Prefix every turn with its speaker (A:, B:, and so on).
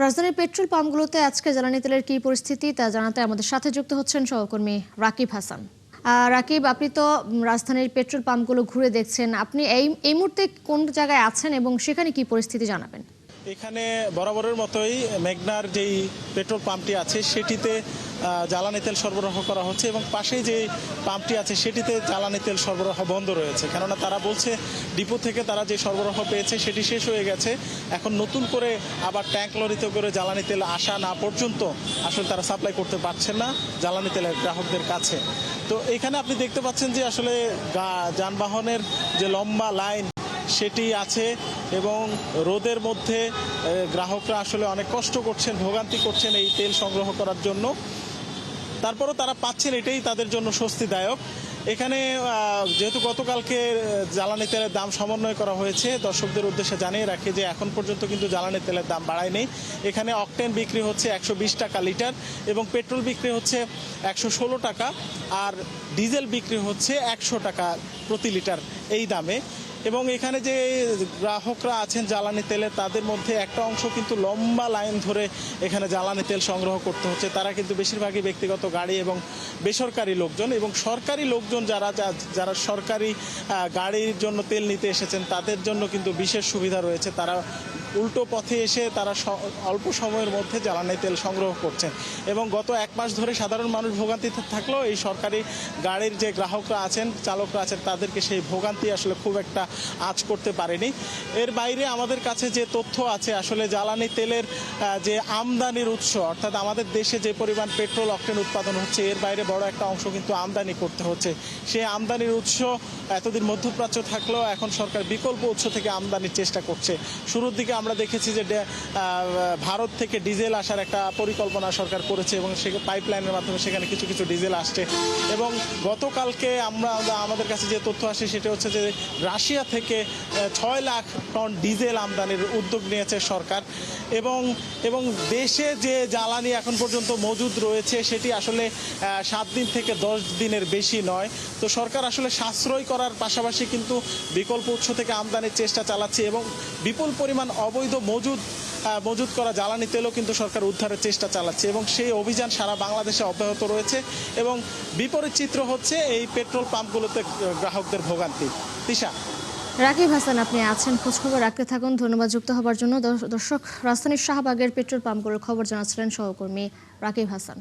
A: রাজধানীর পেট্রোল পাম্পগুলোতে আজকে জ্বালানি তেলের কি পরিস্থিতি তা জানাতে আমাদের সাথে যুক্ত হচ্ছেন সহকর্মী রাকিব হাসান। রাকিব, আপনি তো রাজধানীর পেট্রোল পাম্পগুলো ঘুরে দেখছেন, আপনি এই মুহূর্তে কোন জায়গায় আছেন এবং সেখানে কি পরিস্থিতি জানাবেন?
B: এখানে বরাবরের মতোই মেঘনার যেই পেট্রোল পাম্পটি আছে সেটিতে জ্বালানি তেল সরবরাহ করা হচ্ছে এবং পাশেই যে পাম্পটি আছে সেটিতে জ্বালানি তেল সরবরাহ বন্ধ রয়েছে, কেননা তারা বলছে ডিপো থেকে তারা যে সরবরাহ পেয়েছে সেটি শেষ হয়ে গেছে। এখন নতুন করে আবার ট্যাঙ্ক লরিতে করে জ্বালানি তেল আসা না পর্যন্ত আসলে তারা সাপ্লাই করতে পারছেন না জ্বালানি তেলের গ্রাহকদের কাছে। তো এখানে আপনি দেখতে পাচ্ছেন যে আসলে যানবাহনের যে লম্বা লাইন সেটি আছে এবং রোদের মধ্যে গ্রাহকরা আসলে অনেক কষ্ট করছেন, ভোগান্তি করছেন এই তেল সংগ্রহ করার জন্য। তারপরও তারা পাচ্ছেন, এটাই তাদের জন্য স্বস্তিদায়ক। এখানে যেহেতু গতকালকে জ্বালানি তেলের দাম সমন্বয় করা হয়েছে, দর্শকদের উদ্দেশ্যে জানিয়ে রাখি যে এখন পর্যন্ত কিন্তু জ্বালানি তেলের দাম বাড়ায়নি। এখানে অকটেন বিক্রি হচ্ছে 120 টাকা লিটার এবং পেট্রোল বিক্রি হচ্ছে 116 টাকা, আর ডিজেল বিক্রি হচ্ছে 100 টাকা প্রতি লিটার এই দামে। এবং এখানে যে গ্রাহকরা আছেন জ্বালানি তেলের, তাদের মধ্যে একটা অংশ কিন্তু লম্বা লাইন ধরে এখানে জ্বালানি তেল সংগ্রহ করতে হচ্ছে। তারা কিন্তু বেশিরভাগই ব্যক্তিগত গাড়ি এবং বেসরকারি লোকজন, এবং সরকারি লোকজন যারা সরকারি গাড়ির জন্য তেল নিতে এসেছেন তাদের জন্য কিন্তু বিশেষ সুবিধা রয়েছে। তারা উল্টো পথে এসে তারা অল্প সময়ের মধ্যে জ্বালানি তেল সংগ্রহ করছেন এবং গত এক মাস ধরে সাধারণ মানুষ ভোগান্তিতে থাকলেও এই সরকারি গাড়ির যে গ্রাহকরা আছেন, চালকরা আছেন, তাদেরকে সেই ভোগান্তি আসলে খুব একটা আঁচ করতে পারেনি। এর বাইরে আমাদের কাছে যে তথ্য আছে, আসলে জ্বালানি তেলের যে আমদানির উৎস, অর্থাৎ আমাদের দেশে যে পরিমাণ পেট্রোল অকটেন উৎপাদন হচ্ছে এর বাইরে বড় একটা অংশ কিন্তু আমদানি করতে হচ্ছে। সেই আমদানির উৎস এতদিন মধ্যপ্রাচ্য থাকলেও এখন সরকার বিকল্প উৎস থেকে আমদানির চেষ্টা করছে। শুরুর দিকে আমরা দেখেছি যে ভারত থেকে ডিজেল আসার একটা পরিকল্পনা সরকার করেছে এবং সে পাইপলাইনের মাধ্যমে সেখানে কিছু কিছু ডিজেল আসছে। এবং গতকালকে আমাদের কাছে যে তথ্য আসে সেটা হচ্ছে যে রাশিয়া থেকে 6 লাখ টন ডিজেল আমদানির উদ্যোগ নিয়েছে সরকার। এবং দেশে যে জ্বালানি এখন পর্যন্ত মজুদ রয়েছে সেটি আসলে 7 দিন থেকে 10 দিনের বেশি নয়। তো সরকার আসলে সাশ্রয় করার পাশাপাশি কিন্তু বিকল্প উৎস থেকে আমদানির চেষ্টা চালাচ্ছে এবং বিপুল পরিমাণ অবৈধ মজুদ করা জ্বালানি তেলও কিন্তু সরকার উদ্ধারের চেষ্টা চালাচ্ছে এবং সেই অভিযান সারা বাংলাদেশে অব্যাহত রয়েছে। এবং বিপরীত চিত্র হচ্ছে এই পেট্রোল পাম্পগুলোতে গ্রাহকদের ভোগান্তি। তিশা।
A: রাকিব হাসান, আপনি আছেন, খোঁজখবর রাখতে থাকুন। ধন্যবাদ যুক্ত হবার জন্য। দর্শক, রাজধানীর শাহবাগের পেট্রোল পাম্পগুলোর খবর জানাচ্ছিলেন সহকর্মী রাকিব হাসান।